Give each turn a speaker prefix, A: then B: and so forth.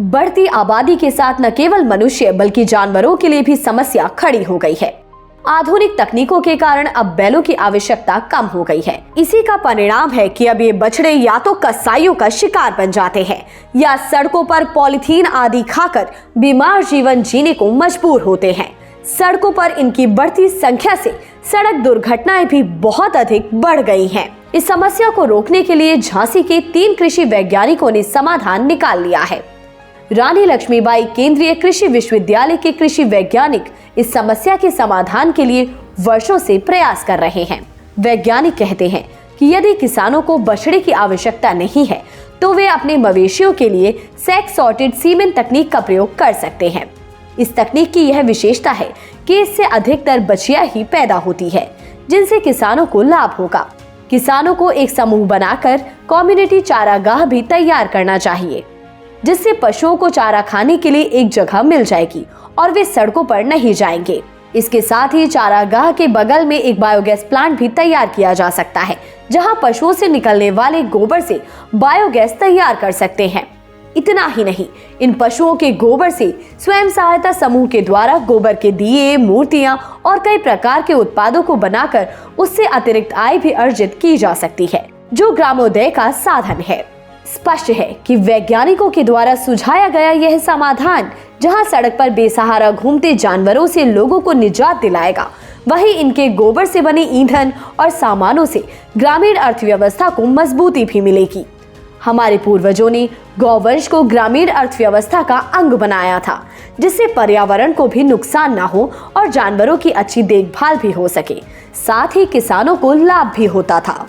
A: बढ़ती आबादी के साथ न केवल मनुष्य बल्कि जानवरों के लिए भी समस्या खड़ी हो गई है। आधुनिक तकनीकों के कारण अब बैलों की आवश्यकता कम हो गई है। इसी का परिणाम है कि अब ये बछड़े या तो कसाईयों का शिकार बन जाते हैं या सड़कों पर पॉलीथीन आदि खाकर बीमार जीवन जीने को मजबूर होते हैं। सड़कों पर इनकी बढ़ती संख्या से सड़क दुर्घटनाएं भी बहुत अधिक बढ़ गई हैं। इस समस्या को रोकने के लिए झांसी के 3 कृषि वैज्ञानिकों ने समाधान निकाल लिया है। रानी लक्ष्मीबाई केंद्रीय कृषि विश्वविद्यालय के कृषि वैज्ञानिक इस समस्या के समाधान के लिए वर्षों से प्रयास कर रहे हैं। वैज्ञानिक कहते हैं कि यदि किसानों को बछड़े की आवश्यकता नहीं है तो वे अपने मवेशियों के लिए सेक्स सॉर्टेड सीमेन तकनीक का प्रयोग कर सकते हैं। इस तकनीक की यह विशेषता है कि इससे अधिकतर बछिया ही पैदा होती है, जिनसे किसानों को लाभ होगा। किसानों को एक समूह बनाकर कम्युनिटी चारागाह भी तैयार करना चाहिए, जिससे पशुओं को चारा खाने के लिए एक जगह मिल जाएगी और वे सड़कों पर नहीं जाएंगे। इसके साथ ही चारागाह के बगल में एक बायोगैस प्लांट भी तैयार किया जा सकता है, जहां पशुओं से निकलने वाले गोबर से बायोगैस तैयार कर सकते हैं। इतना ही नहीं, इन पशुओं के गोबर से स्वयं सहायता समूह के द्वारा गोबर के दिए, मूर्तियां और कई प्रकार के उत्पादों को बनाकर उससे अतिरिक्त आय भी अर्जित की जा सकती है, जो ग्रामोदय का साधन है। स्पष्ट है कि वैज्ञानिकों के द्वारा सुझाया गया यह समाधान जहां सड़क पर बेसहारा घूमते जानवरों से लोगों को निजात दिलाएगा, वहीं इनके गोबर से बने ईंधन और सामानों से ग्रामीण अर्थव्यवस्था को मजबूती भी मिलेगी। हमारे पूर्वजों ने गौवंश को ग्रामीण अर्थव्यवस्था का अंग बनाया था, जिससे पर्यावरण को भी नुकसान न हो और जानवरों की अच्छी देखभाल भी हो सके, साथ ही किसानों को लाभ भी होता था।